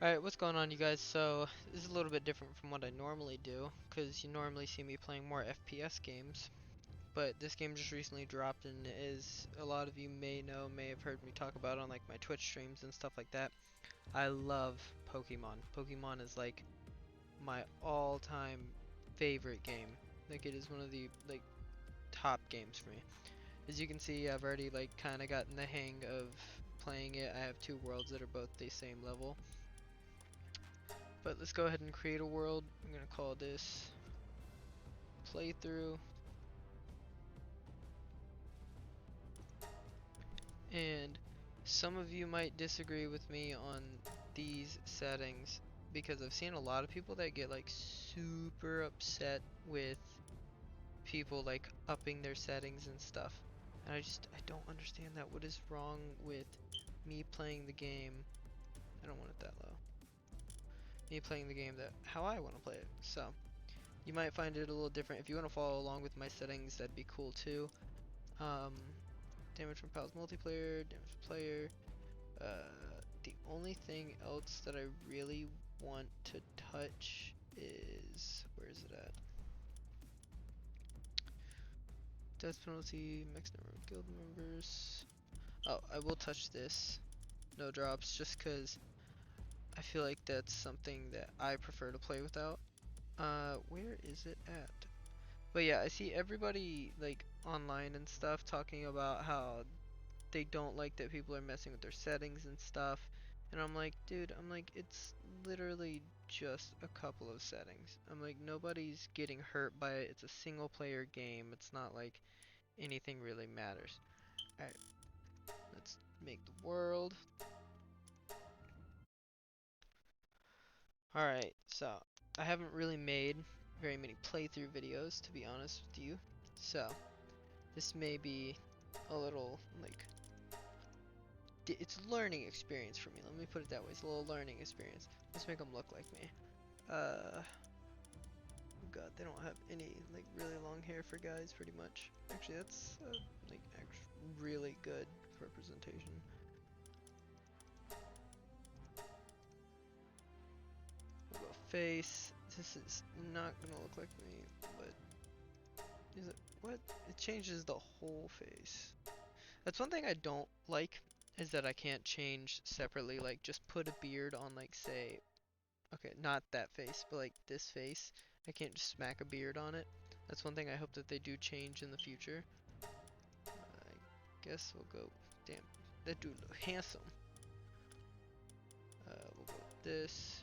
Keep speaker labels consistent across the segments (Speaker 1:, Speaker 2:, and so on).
Speaker 1: Alright, what's going on, you guys? So, this is a little bit different from what I normally do, because you normally see me playing more FPS games. But this game just recently dropped, and as a lot of you may know, may have heard me talk about on like my Twitch streams and stuff like that, I love Pokemon. Pokemon is like my all-time favorite game. Like, it is one of the like top games for me. As you can see, I've already like kind of gotten the hang of playing it. I have two worlds that are both the same level. But let's go ahead and create a world. I'm gonna call this playthrough. And some of you might disagree with me on these settings because I've seen a lot of people that get like super upset with people like upping their settings and stuff. And I don't understand that. What is wrong with me playing the game? I don't want it that low. Me playing the game that how I want to play it. So you might find it a little different. If you want to follow along with my settings, that'd be cool too. Um, damage from pals multiplayer, damage from player. The only thing else that I really want to touch is, where is it at? Death penalty, max number of guild members. Oh, I will touch this. No drops, just because I feel like that's something that I prefer to play without. Where is it at? But yeah, I see everybody like online and stuff talking about how they don't like that people are messing with their settings and stuff. And I'm like, dude, it's literally just a couple of settings. I'm like, nobody's getting hurt by it. It's a single player game. It's not like anything really matters. Alright, let's make the world. Alright, so I haven't really made very many playthrough videos, to be honest with you. So, this may be a little, like, it's a learning experience for me. Let me put it that way. It's a little learning experience. Let's make them look like me. Oh God, they don't have any like really long hair for guys, pretty much. Actually, that's like really good representation. We'll go face. This is not gonna look like me, but is it? What? It changes the whole face. That's one thing I don't like, is that I can't change separately. Like, just put a beard on, like, say, okay, not that face, but like this face. I can't just smack a beard on it. That's one thing I hope that they do change in the future. I guess we'll go, damn, that dude look handsome. We'll go with this,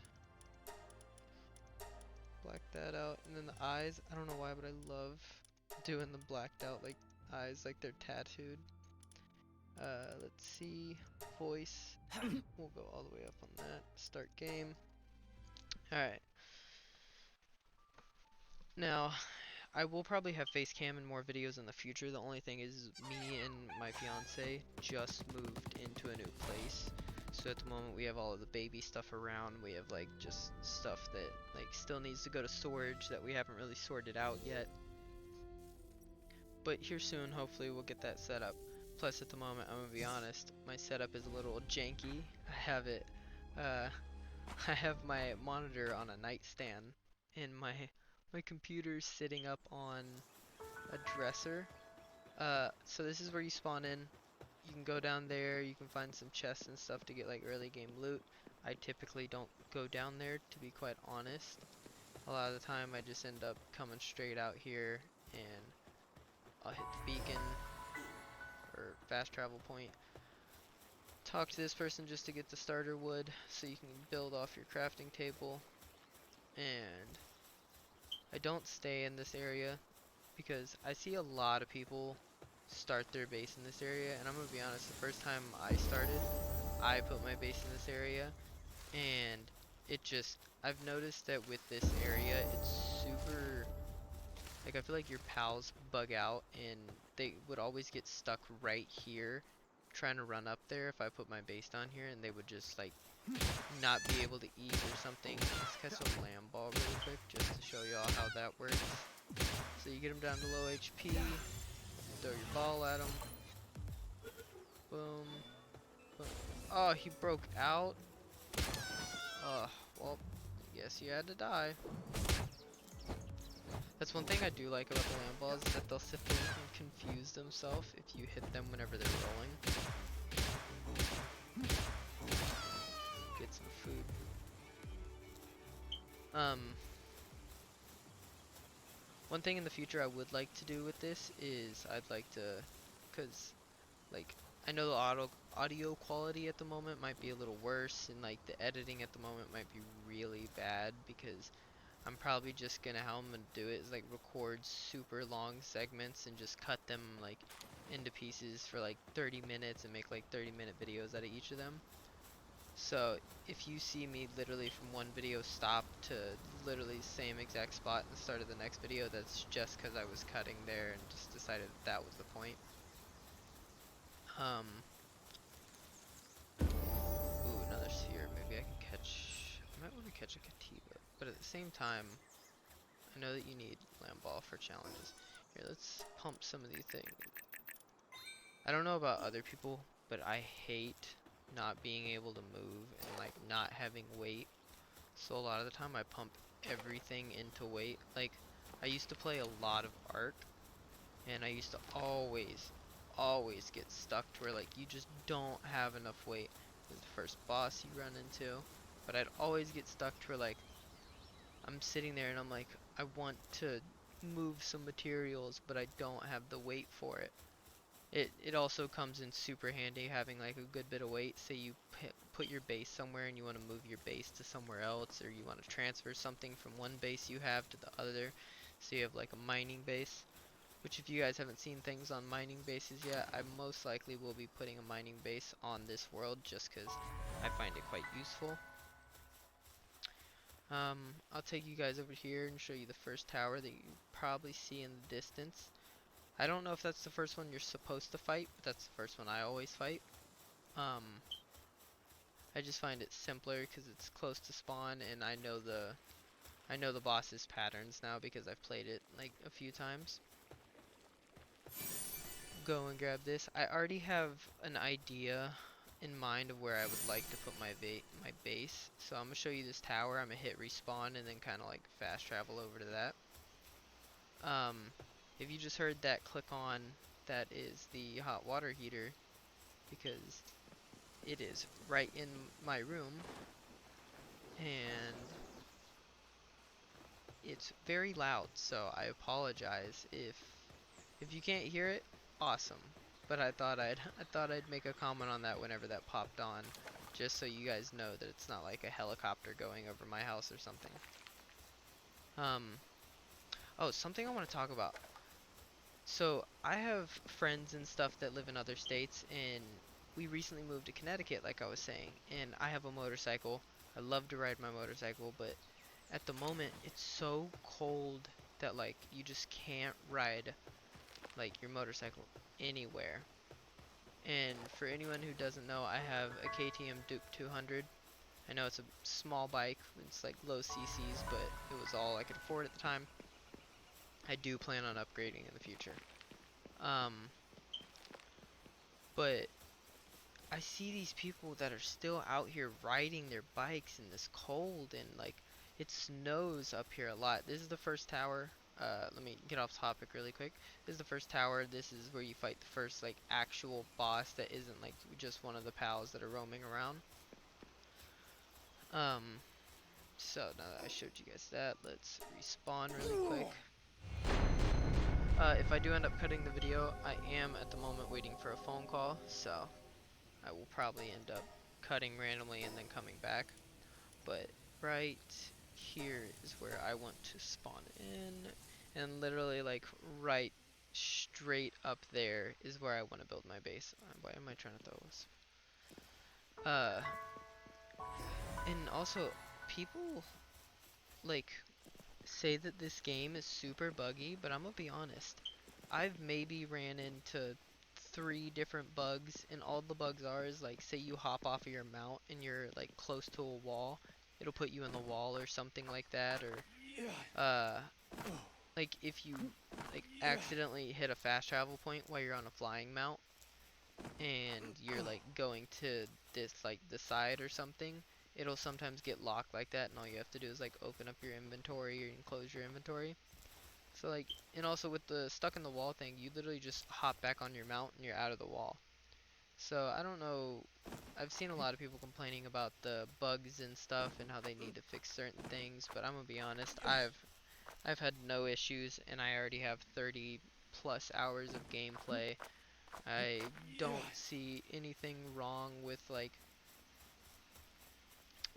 Speaker 1: black that out, and then the eyes, I don't know why, but I love doing the blacked out like eyes, like they're tattooed. Let's see, voice, we'll go all the way up on that, start game. Alright, now I will probably have face cam in more videos in the future. The only thing is me and my fiance just moved into a new place. So at the moment we have all of the baby stuff around. We have like just stuff that like still needs to go to storage that we haven't really sorted out yet. But here soon, hopefully we'll get that set up. Plus at the moment, I'm gonna be honest, my setup is a little janky. I have it, uh, I have my monitor on a nightstand and my computer's sitting up on a dresser. So this is where you spawn in. You can go down there, you can find some chests and stuff to get like early game loot. I typically don't go down there, to be quite honest. A lot of the time I just end up coming straight out here and I'll hit the beacon or fast travel point. Talk to this person just to get the starter wood so you can build off your crafting table. And I don't stay in this area because I see a lot of people start their base in this area, and I'm gonna be honest, the first time I started, I put my base in this area, and I've noticed that with this area, it's super, like, I feel like your pals bug out, and they would always get stuck right here, trying to run up there if I put my base down here, and they would just, like, not be able to eat or something. Let's catch a lamb ball really quick, just to show y'all how that works. So you get them down to low HP, throw your ball at him. Boom. Boom. Oh, he broke out. Well, I guess you had to die. That's one thing I do like about the land balls, is that they'll sit there and confuse themselves if you hit them whenever they're rolling. Get some food. One thing in the future I would like to do with this is I'd like to, cause like I know the audio quality at the moment might be a little worse, and like the editing at the moment might be really bad, because I'm probably just gonna, how I'm gonna do it is like record super long segments and just cut them like into pieces for like 30 minutes and make like 30-minute videos out of each of them. So if you see me literally from one video stop to literally the same exact spot in the start of the next video, that's just because I was cutting there and just decided that was the point. Ooh, another sphere. Maybe I can catch, I might want to catch a Katiba, but at the same time, I know that you need land ball for challenges. Here, let's pump some of these things. I don't know about other people, but I hate not being able to move and like not having weight. So a lot of the time I pump everything into weight. Like, I used to play a lot of Ark, and I used to always get stuck to where like you just don't have enough weight. This is the first boss you run into, but I'd always get stuck to where like I'm sitting there and I'm like, I want to move some materials, but I don't have the weight for it. It also comes in super handy having like a good bit of weight. Say you put your base somewhere and you want to move your base to somewhere else, or you want to transfer something from one base you have to the other. So you have like a mining base, which if you guys haven't seen things on mining bases yet, I most likely will be putting a mining base on this world just because I find it quite useful. I'll take you guys over here and show you the first tower that you probably see in the distance. I don't know if that's the first one you're supposed to fight, but that's the first one I always fight. I just find it simpler because it's close to spawn, and I know the boss's patterns now because I've played it like a few times. Go and grab this. I already have an idea in mind of where I would like to put my base. So I'm gonna show you this tower. I'm gonna hit respawn and then kind of like fast travel over to that. If you just heard that click on, that is the hot water heater, because it is right in my room, and it's very loud, so I apologize if you can't hear it. Awesome. But I thought I'd make a comment on that whenever that popped on, just so you guys know that it's not like a helicopter going over my house or something. Oh, something I want to talk about. So I have friends and stuff that live in other states, and we recently moved to Connecticut, like I was saying, and I have a motorcycle. I love to ride my motorcycle, but at the moment it's so cold that like you just can't ride like your motorcycle anywhere. And for anyone who doesn't know, I have a KTM Duke 200. I know it's a small bike, it's like low CCs, but it was all I could afford at the time. I do plan on upgrading in the future. But I see these people that are still out here riding their bikes in this cold, and like it snows up here a lot. This is the first tower. Let me get off topic really quick. This is the first tower. This is where you fight the first like actual boss that isn't like just one of the pals that are roaming around. So now that I showed you guys that, let's respawn really quick. If I do end up cutting the video, I am at the moment waiting for a phone call, so I will probably end up cutting randomly and then coming back. But right here is where I want to spawn in, and literally like right straight up there is where I want to build my base. Why am I trying to throw this? And also people like say that this game is super buggy, but I'm gonna be honest. I've maybe ran into 3 different bugs, and all the bugs are is like, say you hop off of your mount and you're like close to a wall, it'll put you in the wall or something like that, or like if you like accidentally hit a fast travel point while you're on a flying mount and you're like going to this like the side or something, it'll sometimes get locked like that, and all you have to do is like open up your inventory and close your inventory. So like, and also with the stuck in the wall thing, you literally just hop back on your mount and you're out of the wall. So I don't know, I've seen a lot of people complaining about the bugs and stuff and how they need to fix certain things, but I'm gonna be honest, I've had no issues, and I already have 30 plus hours of gameplay. I don't see anything wrong with like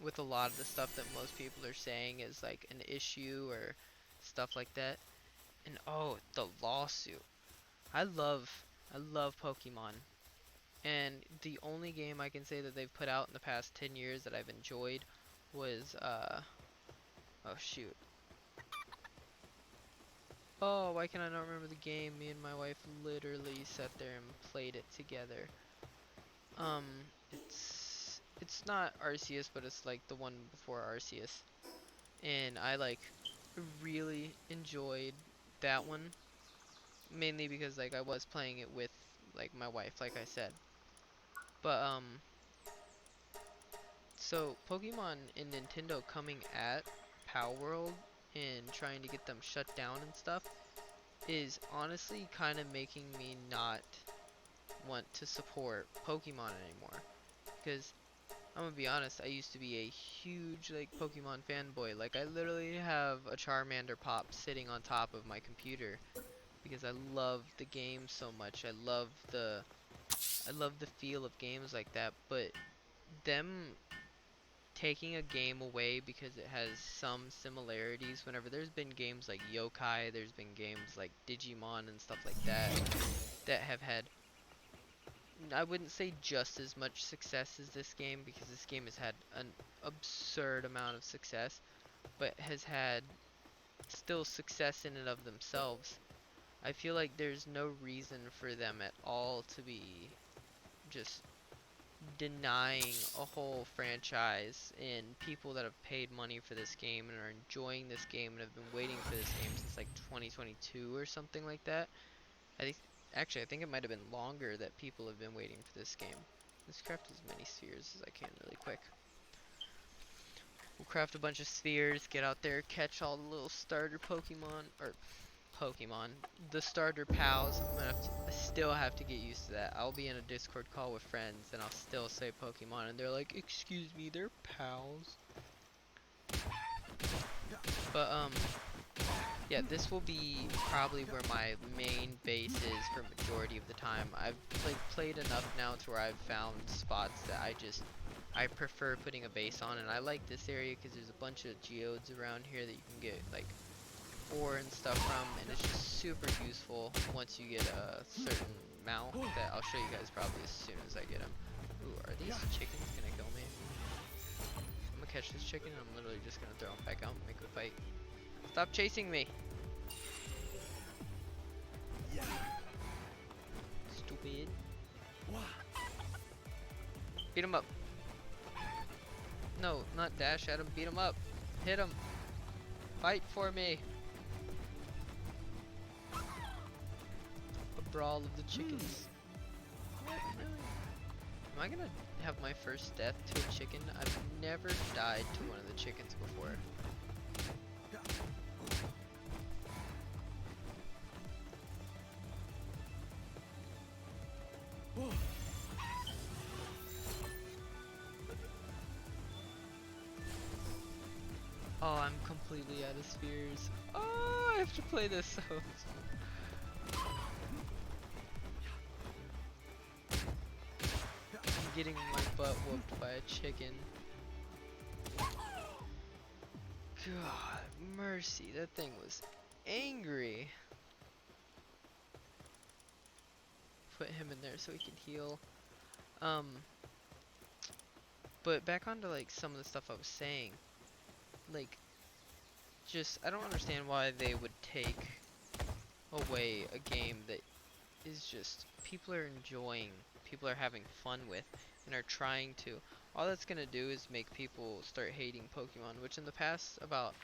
Speaker 1: with a lot of the stuff that most people are saying is like an issue or stuff like that. And oh, the lawsuit. I love I love Pokemon. And the only game I can say that they've put out in the past 10 years that I've enjoyed was oh shoot. Oh, why can I not remember the game? Me and my wife literally sat there and played it together. Um, it's not Arceus, but it's like the one before Arceus. And I like really enjoyed that one, mainly because like I was playing it with like my wife, like I said. But so Pokemon and Nintendo coming at pallwoeld and trying to get them shut down and stuff is honestly kind of making me not want to support Pokemon anymore. Because I'm gonna be honest, I used to be a huge like Pokemon fanboy. Like I literally have a Charmander pop sitting on top of my computer because I love the game so much. I love the feel of games like that, but them taking a game away because it has some similarities, whenever there's been games like Yokai, there's been games like Digimon and stuff like that that have had, I wouldn't say just as much success as this game, because this game has had an absurd amount of success, but has had still success in and of themselves. I feel like there's no reason for them at all to be just denying a whole franchise and people that have paid money for this game and are enjoying this game and have been waiting for this game since like 2022 or something like that. I think Actually, I think it might have been longer that people have been waiting for this game. Let's craft as many spheres as I can really quick. We'll craft a bunch of spheres, get out there, catch all the little starter Pokemon, or Pokemon, the starter pals. I still have to get used to that. I'll be in a Discord call with friends and I'll still say Pokemon and they're like, excuse me, they're pals. But yeah, this will be probably where my main base is for majority of the time. I've played enough now to where I've found spots that I prefer putting a base on, and I like this area because there's a bunch of geodes around here that you can get like ore and stuff from, and it's just super useful once you get a certain mount that I'll show you guys probably as soon as I get them. Ooh, are these chickens gonna kill me? I'm gonna catch this chicken and I'm literally just gonna throw him back out and make a fight. Stop chasing me! Stupid. Beat him up. No, not dash at him, beat him up. Hit him. Fight for me. A brawl of the chickens. Am I gonna have my first death to a chicken? I've never died to one of the chickens before. Oh, I'm completely out of spheres. Oh, I have to play this so. I'm getting my butt whooped by a chicken. God, mercy, that thing was angry. Put him in there so he can heal. But back onto like some of the stuff I was saying. Like, just, I don't understand why they would take away a game that is just, people are enjoying, people are having fun with, and are trying to. All that's gonna do is make people start hating Pokemon, which in the past about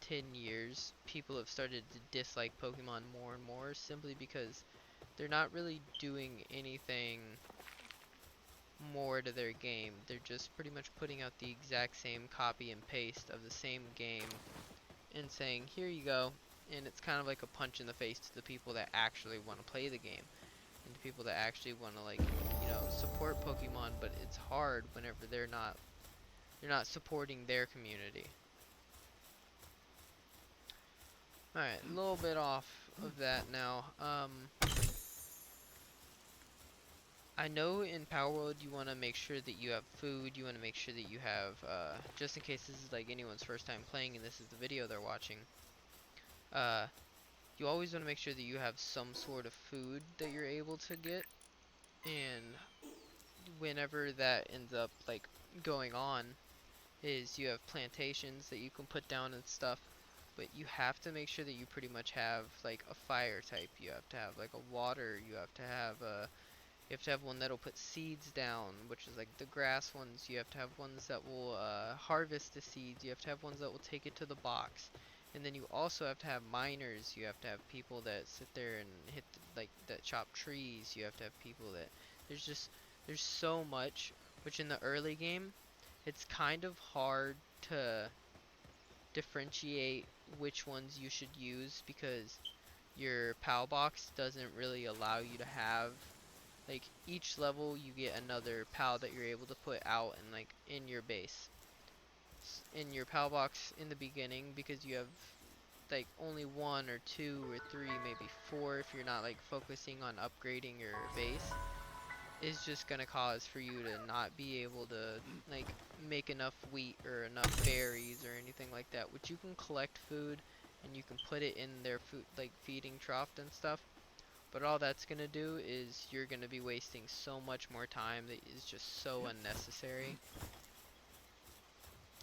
Speaker 1: 10 years, people have started to dislike Pokemon more and more, simply because they're not really doing anything more to their game. They're just pretty much putting out the exact same copy and paste of the same game and saying, here you go. And it's kind of like a punch in the face to the people that actually want to play the game and to people that actually want to, like, you know, support Pokemon, but it's hard whenever they're not supporting their community. Alright, a little bit off of that now. I know in pallwoeld you want to make sure that you have food, you want to make sure that you have, just in case this is like anyone's first time playing and this is the video they're watching, uh, you always want to make sure that you have some sort of food that you're able to get, and whenever that ends up, like, going on, is you have plantations that you can put down and stuff, but you have to make sure that you pretty much have, like, a fire type, you have to have, like, a water, you have to have, you have to have one that'll put seeds down, which is like the grass ones. You have to have ones that will harvest the seeds. You have to have ones that will take it to the box. And then you also have to have miners. You have to have people that sit there and hit, like, that chop trees. You have to have people that, there's so much, which in the early game, it's kind of hard to differentiate which ones you should use because your PAL box doesn't really allow you to have, like, each level you get another PAL that you're able to put out and, like, in your base. In your PAL box in the beginning, because you have, like, only 1 or 2 or 3, maybe 4 if you're not, like, focusing on upgrading your base, is just gonna cause for you to not be able to, like, make enough wheat or enough berries or anything like that, which you can collect food and you can put it in their food, like, feeding trough and stuff. But all that's gonna do is you're gonna be wasting so much more time that is just so unnecessary.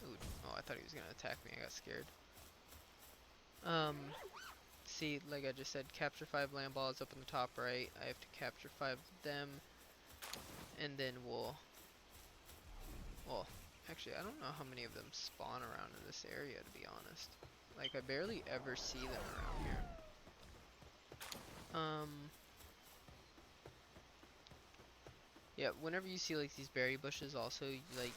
Speaker 1: Ooh, oh, I thought he was gonna attack me. I got scared. See, like I just said, capture 5 land balls up in the top right. I have to capture 5 of them, and then well, actually, I don't know how many of them spawn around in this area, to be honest. Like, I barely ever see them around here. Yeah, whenever you see, like, these berry bushes also, like,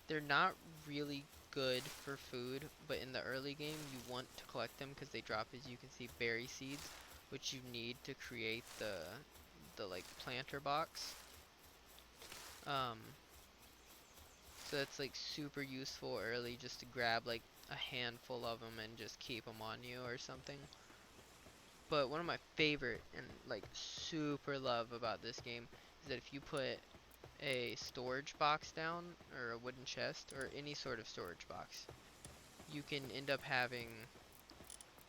Speaker 1: they're not really good for food, but in the early game you want to collect them because they drop, as you can see, berry seeds, which you need to create the like planter box. So that's, like, super useful early, just to grab, like, a handful of them and just keep them on you or something. But one of my favorite and, like, super love about this game is that if you put a storage box down, or a wooden chest, or any sort of storage box, you can end up having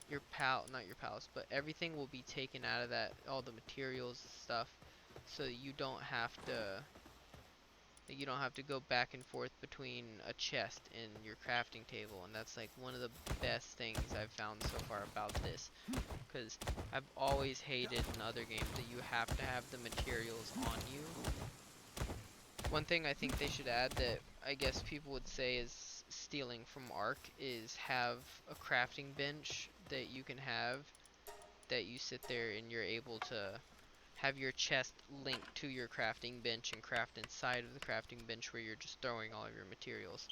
Speaker 1: your not your pals, but everything will be taken out of that, all the materials and stuff, so you don't have to go back and forth between a chest and your crafting table. And that's, like, one of the best things I've found so far about this, because I've always hated in other games that you have to have the materials on you. One thing I think they should add that I guess people would say is stealing from Ark is have a crafting bench that you can have, that you sit there and you're able to have your chest linked to your crafting bench and craft inside of the crafting bench where you're just throwing all of your materials.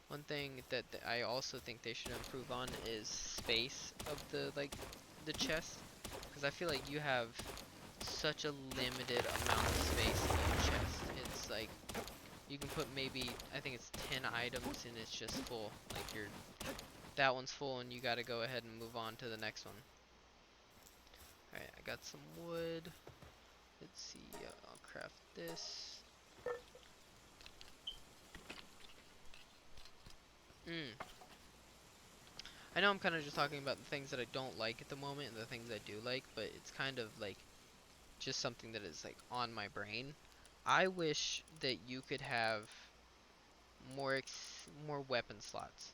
Speaker 1: One thing that I also think they should improve on is space of the, like, the chest, because I feel like you have such a limited amount of space in your chest. It's like you can put maybe, I think it's 10 items and it's just full. Like, that one's full and you gotta go ahead and move on to the next one. Alright, I got some wood. Let's see, I'll craft this. I know I'm kind of just talking about the things that I don't like at the moment and the things I do like, but it's kind of like just something that is, like, on my brain. I wish that you could have more weapon slots.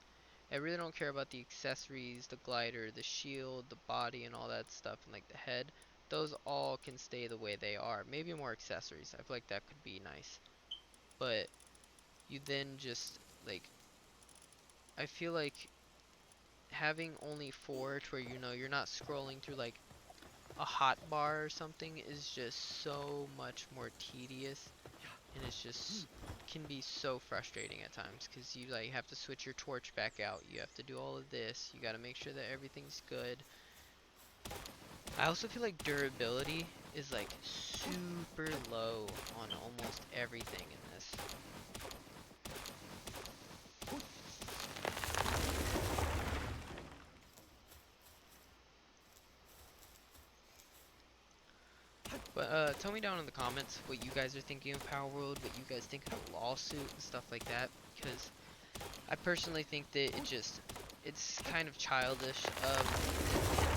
Speaker 1: I really don't care about the accessories, the glider, the shield, the body, and all that stuff, and, like, the head. Those all can stay the way they are. Maybe more accessories. I feel like that could be nice. But you then just, like, I feel like having only 4 to where, you know, you're not scrolling through, like, a hot bar or something is just so much more tedious, and it's just can be so frustrating at times because you like have to switch your torch back out. You have to do all of this. You got to make sure that everything's good. I also feel like durability is like super low on almost everything in this. But tell me down in the comments what you guys are thinking of Pallwoeld, what you guys think of the lawsuit and stuff like that, because I personally think that it's kind of childish of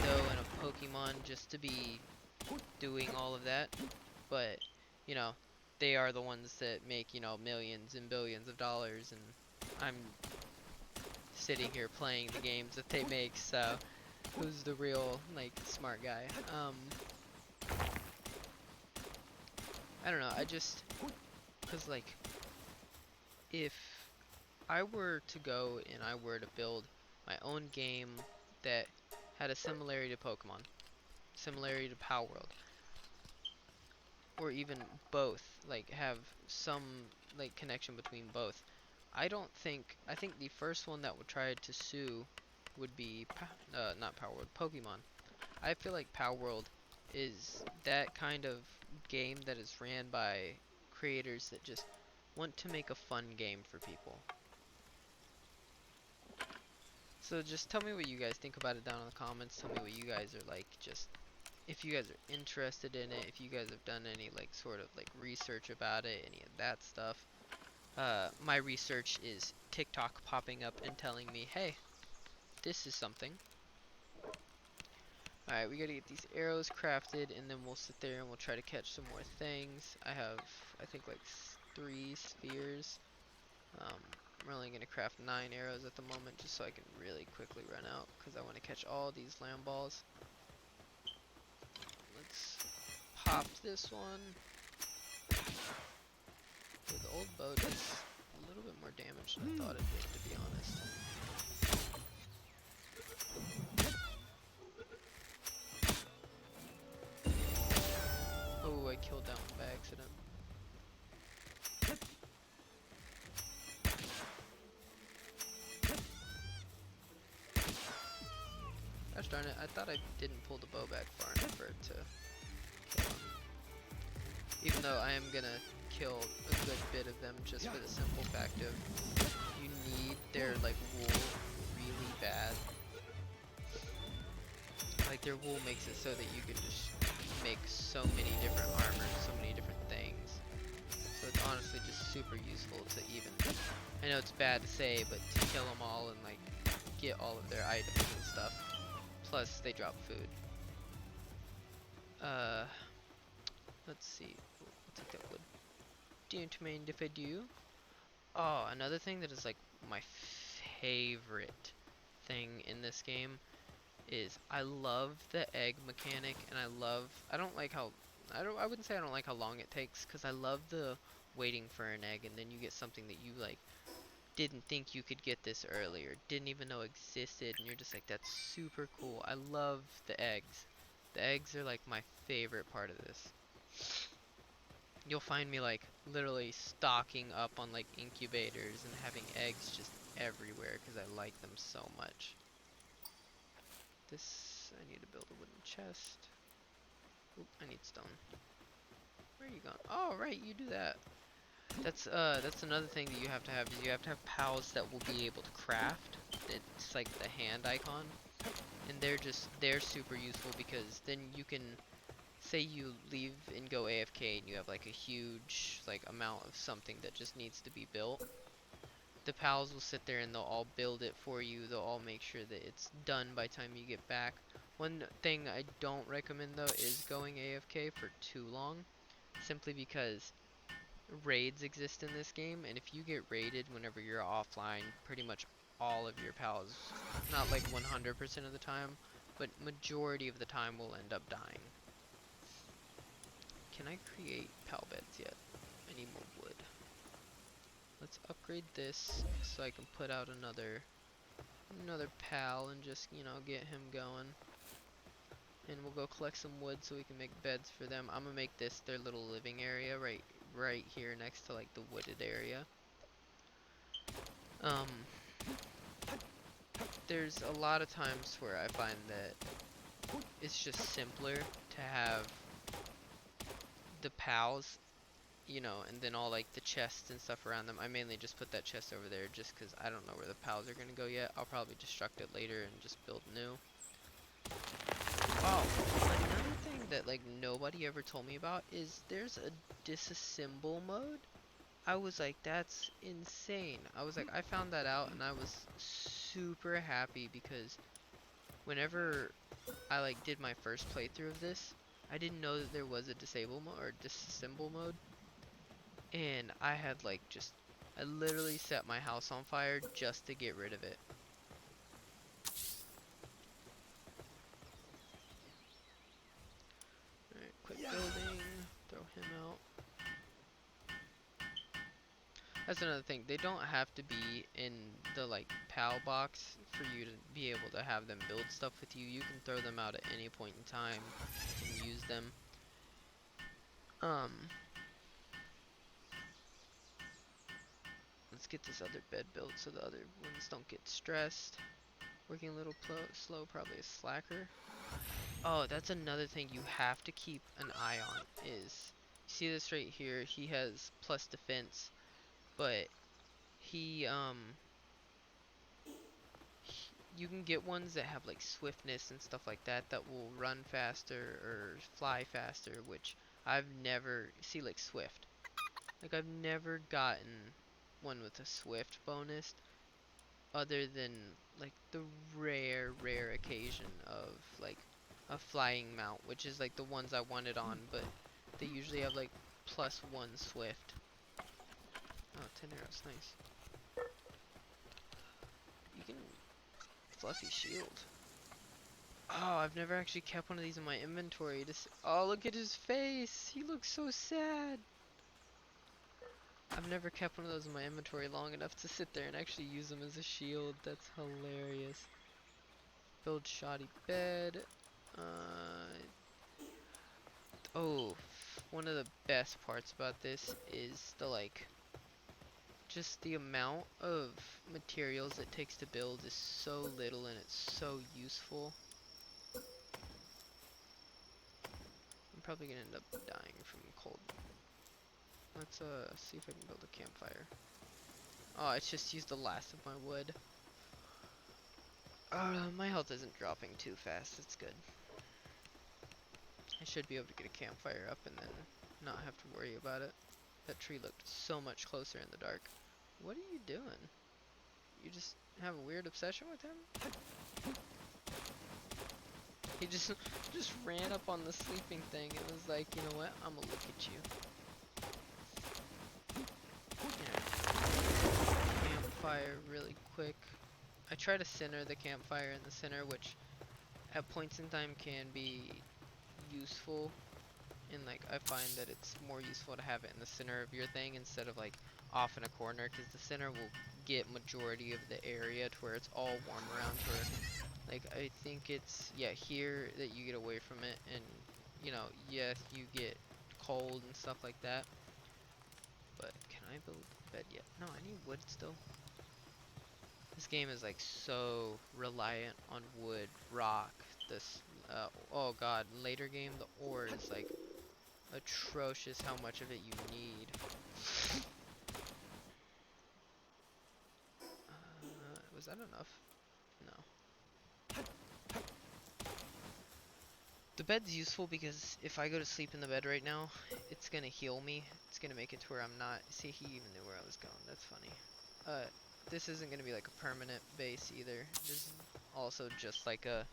Speaker 1: Nintendo and of Pokemon just to be doing all of that, but, you know, they are the ones that make, you know, millions and billions of dollars, and I'm sitting here playing the games that they make, so who's the real, like, smart guy? I don't know, cause, like, if I were to go and I were to build my own game that had a similarity to Pokemon, similarity to Palworld, or even both, like have some like connection between both. I think the first one that would try to sue would be not Palworld, Pokemon. I feel like Palworld is that kind of game that is ran by creators that just want to make a fun game for people. So just tell me what you guys think about it down in the comments. Tell me what you guys are like, just if you guys are interested in it, if you guys have done any like sort of like research about it, any of that stuff. My research is TikTok popping up and telling me, hey, this is something. Alright, we gotta get these arrows crafted, and then we'll sit there and we'll try to catch some more things. I have, I think, like 3 spheres. I'm only gonna craft 9 arrows at the moment, just so I can really quickly run out, because I want to catch all these land balls. Let's pop this one. Yeah, the old bow does a little bit more damage than I thought it would, to be honest. Oh, I killed that one by accident. Gosh darn it, I thought I didn't pull the bow back far enough for it to kill him. Even though I am gonna kill a good bit of them just for the simple fact of you need their like wool really bad. Like their wool makes it so that you can just make so many different armors, so many different things. So it's honestly just super useful to even, I know it's bad to say, but to kill them all and like get all of their items and stuff. Plus they drop food. Let's see. I'll take that wood. Don't mind if I do. Oh, another thing that is like my favorite thing in this game is I love the egg mechanic, and I wouldn't say I don't like how long it takes, because I love the waiting for an egg and then you get something that you like didn't think you could get this earlier, didn't even know existed, and you're just like, that's super cool. I love the eggs. The eggs are like my favorite part of this. You'll find me like literally stocking up on like incubators and having eggs just everywhere because I like them so much. This, I need to build a wooden chest. Oop, I need stone. Where are you going? Oh, right, you do that. That's another thing that you have to have, is you have to have pals that will be able to craft. It's like the hand icon. And they're super useful, because then you can, say you leave and go AFK and you have like a huge like amount of something that just needs to be built. The pals will sit there and they'll all build it for you. They'll all make sure that it's done by the time you get back. One thing I don't recommend though is going AFK for too long, simply because raids exist in this game, and if you get raided whenever you're offline, pretty much all of your pals, not like 100% of the time, but majority of the time, will end up dying. Can I create pal beds yet? I need more wood. Let's upgrade this so I can put out another pal and just, you know, get him going. and we'll go collect some wood so we can make beds for them. I'm gonna make this their little living area right here next to like the wooded area. Um, there's a lot of times where I find that it's just simpler to have the pals, you know, and then all like the chests and stuff around them. I mainly just put that chest over there just because I don't know where the pals are gonna go yet. I'll probably destruct it later and just build new. Oh, another thing that like nobody ever told me about is there's a disassemble mode. I was like, that's insane. I was like, I found that out and I was super happy because whenever I like did my first playthrough of this, I didn't know that there was a disable mode or disassemble mode, and I had like I literally set my house on fire just to get rid of it. Alright, quit building, throw him out. That's another thing, they don't have to be in the like PAL box for you to be able to have them build stuff with you. You can throw them out at any point in time and use them. Let's get this other bed built so the other ones don't get stressed. Working a little slow, probably a slacker. Oh, that's another thing you have to keep an eye on is, you see this right here, he has plus defense, but he, you can get ones that have like swiftness and stuff like that that will run faster or fly faster, which I've never, see like swift. Like I've never gotten one with a swift bonus other than like the rare occasion of like a flying mount, which is like the ones I wanted on, but they usually have like +1 swift. Oh, 10 arrows, nice. You can fluffy shield. Oh, I've never actually kept one of these in my inventory. Oh, look at his face. He looks so sad. I've never kept one of those in my inventory long enough to sit there and actually use them as a shield. That's hilarious. Build shoddy bed. Oh, one of the best parts about this is the like, just the amount of materials it takes to build is so little and it's so useful. I'm probably gonna end up dying from cold. Let's see if I can build a campfire. Oh, it's just used the last of my wood. My health isn't dropping too fast. It's good. I should be able to get a campfire up and then not have to worry about it. That tree looked so much closer in the dark. What are you doing? You just have a weird obsession with him? He just ran up on the sleeping thing and was like, you know what? I'm gonna look at you. Yeah. Campfire really quick. I try to center the campfire in the center, which at points in time can be useful. And like I find that it's more useful to have it in the center of your thing instead of like off in a corner, because the center will get majority of the area to where it's all warm around to where, like, I think it's, yeah, here that you get away from it, and you know, yes, you get cold and stuff like that. But can I build a bed yet? No, I need wood still. This game is like so reliant on wood, rock, this, oh god, later game, the ore is like atrocious how much of it you need. Was that enough? No. The bed's useful because if I go to sleep in the bed right now, it's gonna heal me. It's gonna make it to where I'm not. See, he even knew where I was going. That's funny. This isn't gonna be like a permanent base either. This is also just like a,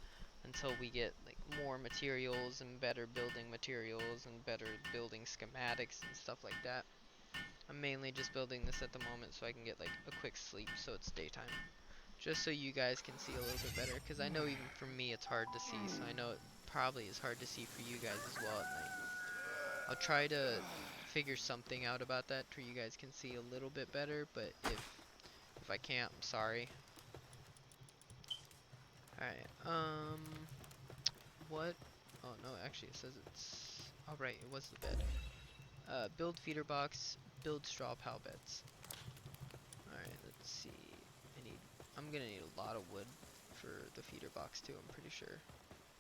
Speaker 1: until we get like more materials and better building materials and better building schematics and stuff like that. I'm mainly just building this at the moment so I can get like a quick sleep so it's daytime. Just so you guys can see a little bit better, because I know even for me it's hard to see, so I know it probably is hard to see for you guys as well at night. I'll try to figure something out about that where you guys can see a little bit better, but if I can't, I'm sorry. Alright, what Oh no, actually it says it's. Oh right, it was the bed. Build feeder box. Build straw beds. All right, let's see. I'm gonna need a lot of wood for the feeder box too. I'm pretty sure.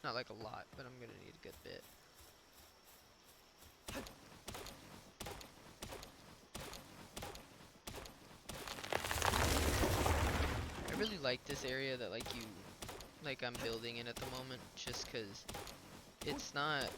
Speaker 1: Not like a lot, but I'm gonna need a good bit. I really like this area that like I'm building in at the moment, just 'cause it's not